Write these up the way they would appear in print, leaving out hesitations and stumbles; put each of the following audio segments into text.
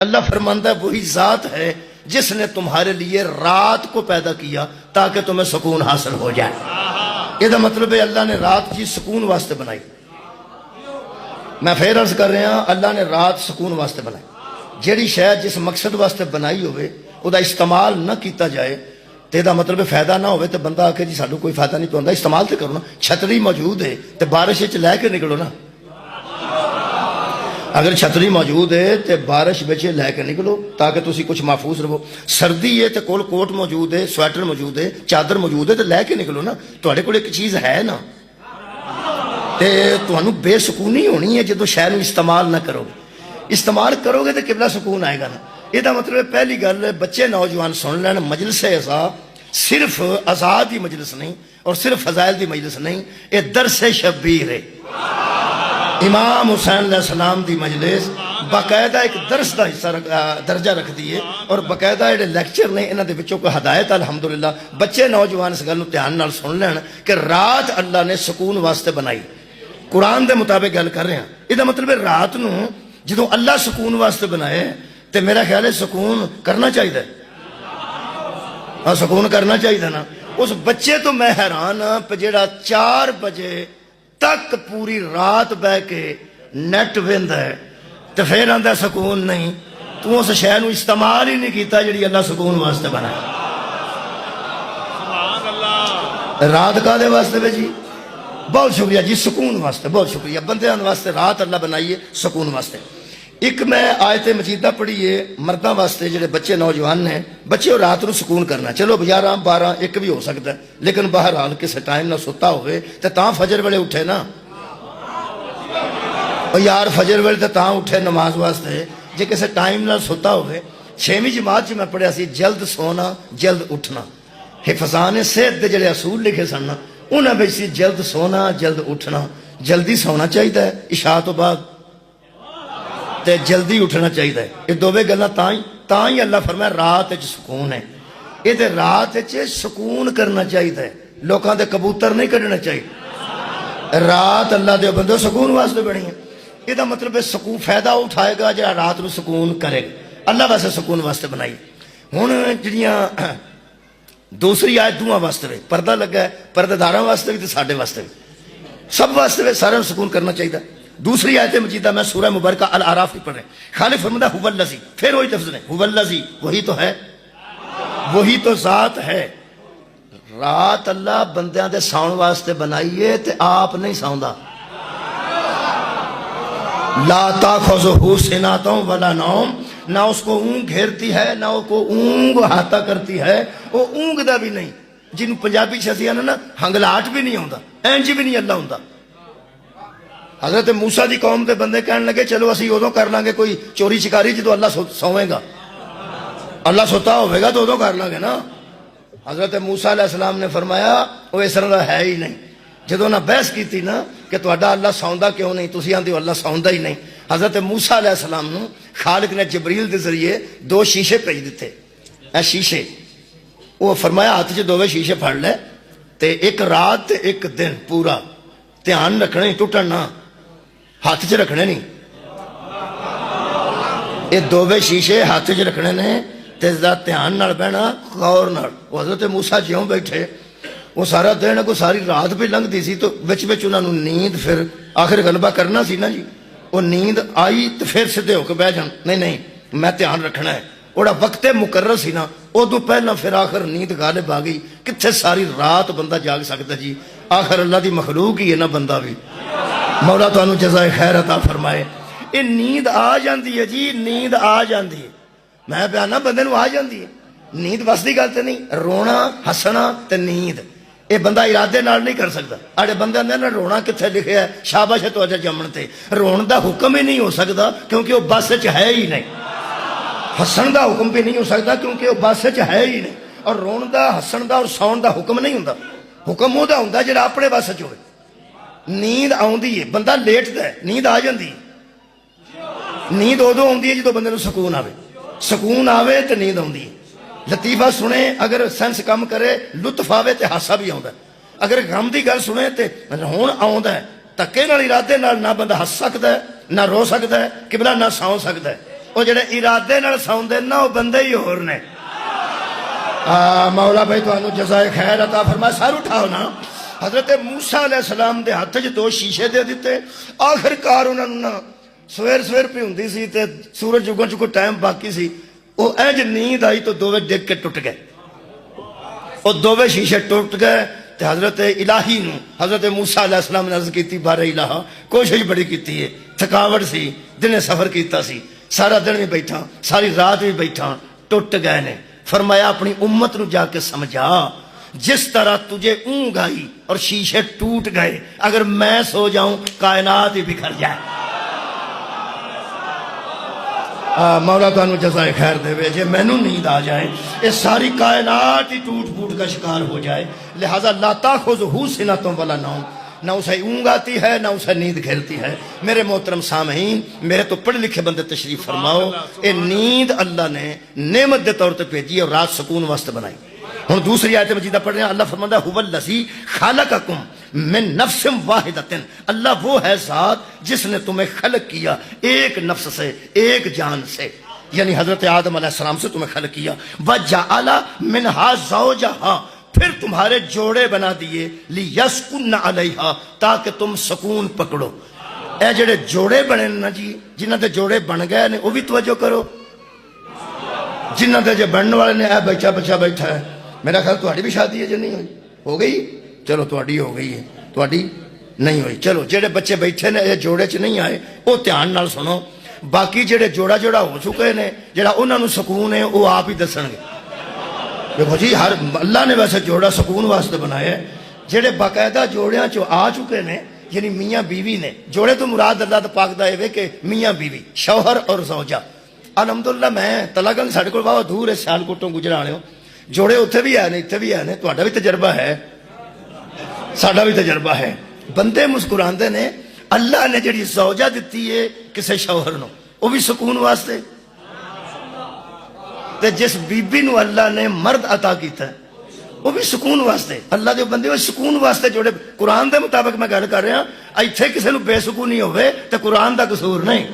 اللہ فرماتا ہے وہی ذات ہے جس نے تمہارے لیے رات کو پیدا کیا تاکہ تمہیں سکون حاصل ہو جائے. یہ مطلب ہے اللہ نے رات کی سکون واسطے بنائی. میں پھر عرض کر رہا ہوں اللہ نے رات سکون واسطے بنائی. جیڑی شاید جس مقصد واسطے بنائی ہوئے وہ استعمال نہ کیتا جائے تو یہ مطلب فائدہ نہ ہوئے تو بندہ آکے جی سانو کوئی فائدہ نہیں پہنتا. استعمال تو کرو نا. چھتری موجود ہے تو بارش لے کے نکلو نا. اگر چھتری موجود ہے تو بارش بچے لے کے نکلو تاکہ تسی کچھ محفوظ رہو. سردی ہے تو کول کوٹ موجود ہے, سویٹر موجود ہے, چادر موجود ہے تو لے کے نکلو نا. تواڈے کول ایک چیز ہے نا تے تانوں بے سکونی ہونی ہے جدوں شے نوں استعمال نہ کرو گے. استعمال کرو گے تو قبلہ سکون آئے گا نا. یہ مطلب ہے پہلی گل بچے نوجوان سن لین مجلس عزا صرف عزا دی مجلس نہیں اور صرف فضائل دی مجلس نہیں, یہ درس شبیر ہے. امام حسین علیہ السلام دی مجلس باقاعدہ ایک درس دا حصہ درجہ رکھ دیئے اور باقاعدہ ایڈے لیکچر نے انہاں دے بچوں کو ہدایت. الحمدللہ بچے نوجوان اس گل دھیان نال سن لین کہ رات اللہ نے سکون واسطے بنائی. قرآن دے مطابق گل کر رہے ہیں. یہ مطلب ہے رات نو جدوں اللہ سکون واسطے بنائے تو میرا خیال ہے سکون کرنا چاہیے. ہاں سکون کرنا چاہیے نا. اس بچے تو میں حیران ہاں پہ جیڑا 4 بجے تک پوری رات بہ کے نیٹ ویندا ہے تو پھر آندا سکون نہیں. تو اس شے نوں استعمال ہی نہیں کیتا جڑی اللہ سکون واسطے بنایا. سبحان اللہ. رات کا دے واسطے بے جی بہت شکریہ جی, سکون واسطے بہت شکریہ. بندیاں واسطے رات اللہ بنائیے سکون واسطے. ایک میں آیت مجیدہ پڑھیے مرداں واسطے جڑے بچے نوجوان ہیں. بچے رات نو سکون کرنا چلو 11 12 1 بھی ہو سکتا ہے لیکن بہرحال کسی ٹائم نہ ستا ہوئے تو تاں فجر ویلے اٹھے نا. اور یار فجر ویلے تو تاں اٹھے نماز واسطے جے کسی ٹائم نہ ستا ہوئے. 6ویں جماعت میں پڑھیا سی جلد سونا جلد اٹھنا. حفظان صحت دے جڑے اصول لکھے سن انہاں وچ سی جلد سونا جلد اٹھنا. جلدی سونا چاہیے عشاء تو بعد تے جلدی اٹھنا چاہیے. یہ دوویں گلاں تاں ہی اللہ فرمایا رات وچ سکون ہے. یہ تے رات وچ سکون کرنا چاہیے. لوکاں دے کبوتر نہیں کڈنا چاہیے. رات اللہ دے بندو سکون واسطے بنی ہے. یہ مطلب ہے سکون فائدہ اٹھائے گا جہاں رات نو سکون کرے گا. اللہ واسطے سکون واسطے بنائی. ہن جڑیاں دوسری آیت دوواں واسطے وے پردہ لگا ہے, پردے داراں واسطے بھی تے ساڈے واسطے بھی سب واسطے سارے سکون کرنا چاہیے. دوسری آیت مجیدہ میں سورہ مبارکہ الاعراف کی پڑھ رہے ہیں. خالق فرماتا ہے هو الذی, پھر وہی لفظ ہے هو الذی, وہی تو ہے وہی تو ذات ہے. رات اللہ بندیاں دے ساؤن واسطے بنائیے تے آپ نہیں ساؤندا. لا تاخذہ سنۃ ولا نوم, نہ اس کو اونگ گھیرتی ہے نہ اس کو اونگ احاطہ کرتی ہے. وہ اونگ دا بھی نہیں جن پنجابی چھسیاں نا ہنگلاٹ بھی نہیں ہوندا, اینج بھی نہیں اللہ ہوندا. حضرت موسیٰ دی قوم دے بندے کہنے لگے چلو اسی ادوں کر لیں گے کوئی چوری چکاری جدو اللہ سوئے گا, اللہ سوتا ہوئے گا تو ادوں کر لیں گے نا. حضرت موسیٰ علیہ السلام نے فرمایا وہ اس طرح ہے ہی نہیں. جدو نہ بحث کی تھی نا کہ تہاڈا اللہ سوندا کیوں نہیں, تسی آندے ہو اللہ سوندا ہی نہیں. حضرت موسیٰ علیہ السلام نو خالق نے جبریل دے ذریعے 2 شیشے بھیج دیتے. اے شیشے وہ فرمایا ہاتھ چ 2 شیشے پھڑ لے تے ایک رات تے ایک دن پورا دھیان رکھنا ہی ٹوٹن نہ, ہاتھ چ رکھنے نہیں. یہ 2 شیشے ہاتھ چ رکھنے نے تے دھیان نال بہنا غور نال. حضرت موسیٰ جیوں بیٹھے وہ سارا دن کو ساری رات بھی لنگھ دی سی تو وچ انہاں نوں نیند پھر آخر غلبہ کرنا سی نا جی. وہ نیند آئی تو پھر سدھے ہو کے بہ جان نہیں میں دھیان رکھنا ہے. اوڑا وقت مقرر سی نا ادو پہلا پھر آخر نیند غالب آ گئی. کتنے ساری رات بندہ جاگ سکتا جی, آخر اللہ دی مخلوق ہی ہے نا بندہ بھی. مولا تانوں جزائے خیر عطا فرمائے. یہ نیند آ جاندی ہے جی, نیند آ جاندی ہے. میں بیانا بندے نو آ جاندی ہے نیند. بس دی گل تے نہیں, رونا ہسنا تے نیند یہ بندہ ارادے نال نہیں کر سکتا. اڑے بندے آندے نا رونا کتھے لکھیا ہے, شاباش ہے تواڈے جمن تے. رون دا حکم ہی نہیں ہو سکتا کیونکہ وہ بس وچ ہے ہی نہیں. ہسن دا حکم بھی نہیں ہو سکتا کیونکہ وہ بس وچ ہے ہی نہیں. اور رون دا ہسن دا اور ساؤن دا حکم نہیں ہوندا. حکم وہ ہوندا جڑا اپنے بس وچ ہوئے. نیند آؤندی ہے بندہ لیٹدا ہے نیند آ جاندی ہے. نیند ادو آؤندی ہے جدوں بندے نوں سکون آوے. سکون آوے تے نیند آؤندی ہے. لطیفہ سنے اگر سینس کم کرے لطف آوے تے ہاسا بھی آوندا ہے. اگر غم دی گل سنے تے ہون آوندا ہے. تکے نال ارادے نال نہ بندہ ہس سکدا ہے نہ رو سکدا ہے قبلہ نہ ساؤ سکدا ہے. وہ جڑے ارادے نال سوندے نا وہ بندے ہی ہور نے مولا بھائی تو جزائے خیر عطا فرمائے سر اٹھاؤ نا حضرت موسیٰ علیہ السلام دے ہاتھ 2 شیشے دے دیتے آخر کار انہوں نے سویر پہ ہوندی سی تے سورج اگن چ کوئی ٹائم باقی سی وہ اینج نیند آئی تو دوویں ڈگ کے ٹوٹ گئے وہ دوویں شیشے ٹوٹ گئے تے حضرت الہی نو حضرت موسیٰ علیہ السلام نے عرض کیتی بارے الہ کوشش بڑی کیتی ہے تھکاوٹ سی دن سفر کیتا سی سارا دن بھی بیٹھا ساری رات بھی بیٹھا ٹوٹ گئے نے فرمایا اپنی امت نو جا کے سمجھا جس طرح تجھے اونگ آئی اور شیشے ٹوٹ گئے اگر میں سو جاؤں کائنات ہی بکھر جائے مولا تانوں جزائے خیر دے وے جے مینوں نیند آ جائے یہ ساری کائنات ہی ٹوٹ پھوٹ کا شکار ہو جائے لہذا لا تاخذہ سنۃ ولا نوم نہ اسے اونگ آتی ہے نہ اسے نیند گھیرتی ہے میرے محترم سامعین میرے تو پڑھے لکھے بندے تشریف فرماؤ اے نیند اللہ نے نعمت دے طور تے بھیجی اور رات سکون واسطے بنائی ہن دوسری آیت مجیدہ پڑھ رہے ہیں اللہ فرماتا ہے هو الذی خلقکم من نفس واحدۃ اللہ وہ ہے ذات جس نے تمہیں خلق کیا ایک نفس سے ایک جان سے یعنی حضرت آدم علیہ السلام سے تمہیں خلق کیا وجعل منها زوجها پھر تمہارے جوڑے بنا دیے لیسکن علیہا تاکہ تم سکون پکڑو اے جڑے جوڑے بنے نا جی جنہاں دے جوڑے بن گئے نے وہ بھی توجہ کرو جنہاں دے جو بننے والے نے اے بچہ بیٹھا ہے میرا خیال تہاڈی بھی شادی ہے جو نہیں ہوئی ہو گئی چلو تہاڈی ہو گئی ہے تہاڈی نہیں ہوئی چلو جڑے بچے بیٹھے نے یہ جوڑے چ نہیں آئے وہ دھیان نال سنو باقی جڑے جوڑا ہو چکے نے جڑا انہاں نوں سکون ہے وہ آپ ہی دسن گے دیکھو جی ہر اللہ نے ویسے جوڑا سکون واسطے بنایا ہے جڑے باقاعدہ جوڑیاں چو آ چکے نے یعنی میاں بیوی نے جوڑے تو مراد اللہ پاک دا ہے کہ میاں بیوی شوہر اور زوجہ الحمدللہ میں تلاگن ساڈے کول بہت دور ہے سیالکوٹوں گجرا والے جوڑے اتنے بھی ہے نے اتنے بھی ہے نے تہاڈا بھی تجربہ ہے ساڈا بھی تجربہ ہے بندے مسکراندے نے اللہ نے جڑی زوجہ دتی ہے کسے شوہر نو وہ بھی سکون واسطے تے جس بی بی نو اللہ نے مرد عطا کیتا ہے وہ بھی سکون واسطے اللہ دے بندے وہ سکون واسطے جوڑے قرآن دے مطابق میں گل کر رہا ایتھے کسے نو بے سکونی ہوئے تے قرآن دا قصور نہیں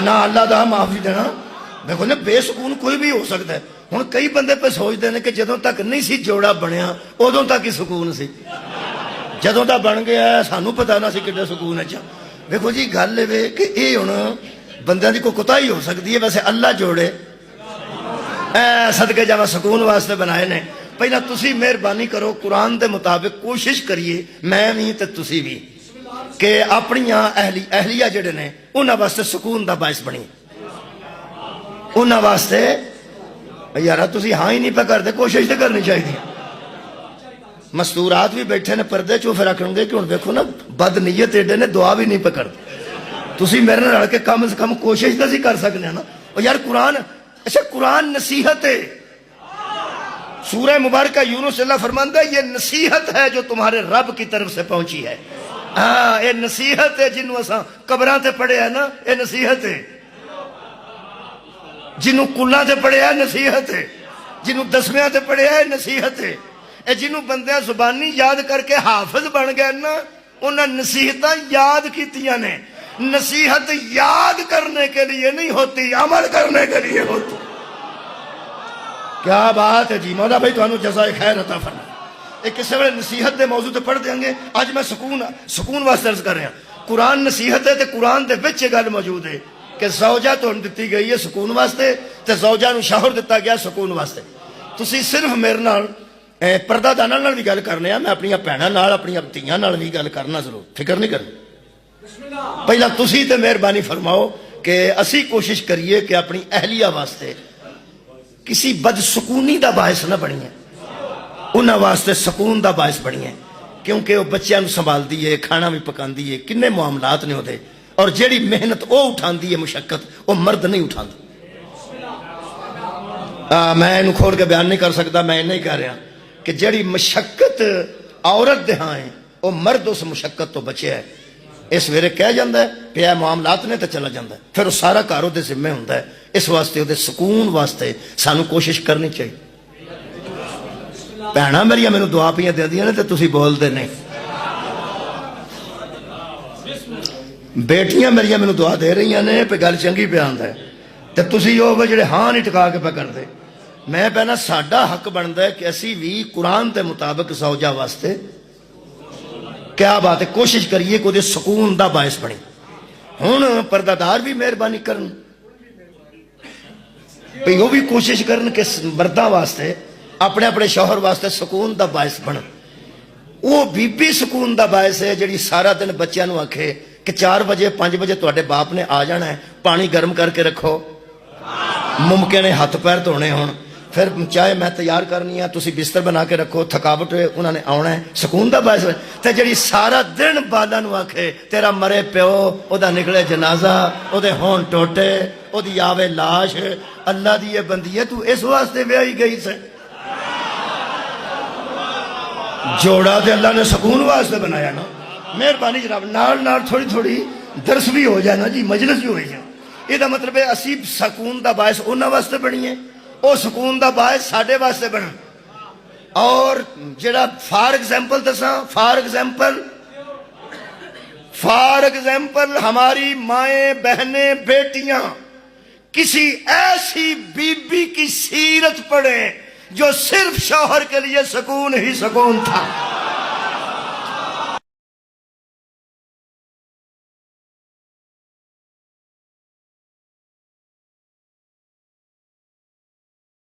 نہ اللہ دا معافی دینا دیکھو نا بے سکون کوئی بھی ہو سکتا ہے ہن کئی بندے پہ سوچتے ہیں کہ جدوں تک نہیں سی جوڑا بنیا ادوں تک ہی سکون سی جدوں تک بن گیا سانوں پتہ نہ سی کڈا سکون اچھا دیکھو جی گل اے کہ اے ہن بندیاں دی کوئی کوتاہی ہو سکتی ہے ویسے اللہ جوڑے صدقے جاوا سکون واسطے بنائے نے پہلا تسی مہربانی کرو قرآن دے مطابق کوشش کریے میں بھی تے تسی بھی کہ اپنیاں اہلیہ جڑے نے انہاں واسطے سکون دا باعث بنی انہاں واسطے یارا تسی ہاں ہی نہیں پہ کر دے کوشش تے کرنی چاہیے مستورات بھی بیٹھے نے پردے چو پھر آکھن گے کہ ہن دیکھو نا بد نیت ایڈے نے دعا بھی نہیں پہ کر تسی میرے نال کے کم از کم کوشش تے سی کر سکنے ہیں نا اور یار قرآن اچھا قرآن نصیحت ہے سورہ مبارکہ یونس اللہ فرماندہ ہے یہ نصیحت ہے جو تمہارے رب کی طرف سے پہنچی ہے یہ نصیحت ہے جنہوں اساں قبراں تے پڑھے ہیں نا یہ نصیحت ہے جنہوں کلاں تے پڑھے ہیں نصیحت ہے جنہوں دسویں تے پڑھے ہیں نصیحت ہے اے جنہوں بندیاں زبانی یاد کر کے حافظ بن گئے نا انہاں نصیحتاں یاد کیتیاں نے نصیحت یاد کرنے کے لیے نہیں ہوتی عمل کرنے کے لیے ہوتی کیا بات ہے جی مولا بھائی تانوں جزائے خیر عطا فرمائے ایک کسی ویلے نصیحت دے موضوع تے پڑھ دیں گے آج میں سکون واسطے عرض کر رہا قرآن نصیحت ہے تے قرآن دے وچ گل موجود ہے کہ زوجہ تو دتی گئی ہے سکون واسطے تے زوجہ نو شوہر دتا گیا سکون واسطے تسی صرف میرے نال پردہ داناں نال بھی گل کرنے میں اپنی بھیناں نال اپنی دھیاں نال بھی گل کرنا ضرور فکر نہیں کرنی پہلا تسی تے مہربانی فرماؤ کہ اسی کوشش کریے کہ اپنی اہلیہ واسطے کسی بد سکونی دا باعث نہ بنی ہے انہاں واسطے سکون دا باعث بنی ہے کیونکہ وہ بچیاں نو سنبھال دیئے کھانا بھی پکان دیئے کنے معاملات نے ہوتے اور جیڑی محنت وہ اٹھان دی ہے مشقت وہ مرد نہیں اٹھان دی میں انہوں کھول کے بیان نہیں کر سکتا میں نہیں کہہ رہا کہ جیڑی مشقت عورت دے ہاں ہے وہ مرد اس مشقت تو بچے ہے اس ویرے کہہ جاندہ ہے پیا معاملات نے تو چلا جاندہ ہے پھر وہ سارا کارو دے ذمہ ہوندہ ہے اس واسطے دے سکون واسطے سانو کوشش کرنی چاہیے بہنا میری میں دعا پیاں دے دیا نے تو تسی بول دے نہیں بیٹیاں میری میں دعا دے رہی ہیں پہ گل چنگی پہ آندہ ہے ਤੇ ਤੁਸੀਂ ਉਹ ਜਿਹੜੇ ਹਾਂ ਨਹੀਂ ਟਿਕਾ ਕੇ ਪਾ ਕਰਦੇ। ਮੈਂ ਪਹਿਲਾਂ ਸਾਡਾ ਹੱਕ ਬਣਦਾ ਹੈ ਕਿ ਅਸੀਂ ਵੀ ਕੁਰਾਨ ਦੇ ਮੁਤਾਬਕ ਜ਼ੌਜਾ ਵਾਸਤੇ ਕਿਆ ਬਾਤ ਹੈ ਕੋਸ਼ਿਸ਼ ਕਰੀਏ ਕਿ ਉਹਦੇ ਸਕੂਨ ਦਾ ਬਾਇਸ ਬਣੇ। ਹੁਣ ਪਰਦਾਦਾਰ ਵੀ ਮਿਹਰਬਾਨੀ ਕਰਨ ਭਈ ਉਹ ਵੀ ਕੋਸ਼ਿਸ਼ ਕਰਨ ਕਿ ਮਰਦਾਂ ਵਾਸਤੇ ਆਪਣੇ ਆਪਣੇ ਸ਼ੌਹਰ ਵਾਸਤੇ ਸਕੂਨ ਦਾ ਬਾਇਸ ਬਣ। ਉਹ ਬੀਬੀ ਸਕੂਨ ਦਾ ਬਾਇਸ ਹੈ ਜਿਹੜੀ ਸਾਰਾ ਦਿਨ ਬੱਚਿਆਂ ਨੂੰ ਆਖੇ ਕਿ 4 ਵਜੇ 5 ਵਜੇ ਤੁਹਾਡੇ ਬਾਪ ਨੇ ਆ ਜਾਣਾ ਹੈ, ਪਾਣੀ ਗਰਮ ਕਰਕੇ ਰੱਖੋ, ਮੁਮਕਿਨ ਹੈ ਹੱਥ ਪੈਰ ਧੋਣੇ ਹੋਣ, ਫਿਰ ਚਾਹੇ ਮੈਂ ਤਿਆਰ ਕਰਨੀ ਆ, ਤੁਸੀਂ ਬਿਸਤਰ ਬਣਾ ਕੇ ਰੱਖੋ, ਥਕਾਵਟ ਹੋਏ ਉਹਨਾਂ ਨੇ ਆਉਣਾ ਹੈ, ਸਕੂਨ ਦਾ ਬਾਇਸ। ਤੇ ਜਿਹੜੀ ਸਾਰਾ ਦਿਨ ਬਾਲਾਂ ਨੂੰ ਆਖੇ ਤੇਰਾ ਮਰੇ ਪਿਓ, ਉਹਦਾ ਨਿਕਲੇ ਜਨਾਜ਼ਾ, ਉਹਦੇ ਹੋਣ ਟੋਟੇ, ਉਹਦੀ ਆਵੇ ਲਾਸ਼, ਅੱਲਾ ਦੀ ਇਹ ਬੰਦੀ ਹੈ ਤੂੰ ਇਸ ਵਾਸਤੇ ਵਿਆਹੀ ਗਈ ਸੇ। ਜੋੜਾ ਤੇ ਅੱਲਾ ਨੇ ਸਕੂਨ ਵਾਸਤੇ ਬਣਾਇਆ ਨਾ। ਮਿਹਰਬਾਨੀ ਜਨਾਬ ਨਾਲ ਨਾਲ ਥੋੜੀ ਥੋੜੀ ਦਰਸ ਵੀ ਹੋ ਜਾਏ ਨਾ ਜੀ, ਮਜਲਿਸ ਵੀ ਹੋ ਜਾਏ। ਇਹਦਾ ਮਤਲਬ ਹੈ ਅਸੀਂ ਸਕੂਨ ਦਾ ਬਾਇਸ ਉਹਨਾਂ ਵਾਸਤੇ ਬਣੀਏ, ਉਹ ਸਕੂਨ ਦਾ ਬਾਇਸ ਸਾਡੇ ਵਾਸਤੇ ਬਣ। اور جڑا فار ایگزامپل ہماری مائیں بہنیں بیٹیاں کسی ایسی بی بی کی سیرت پڑھیں جو صرف شوہر کے لیے سکون ہی سکون تھا.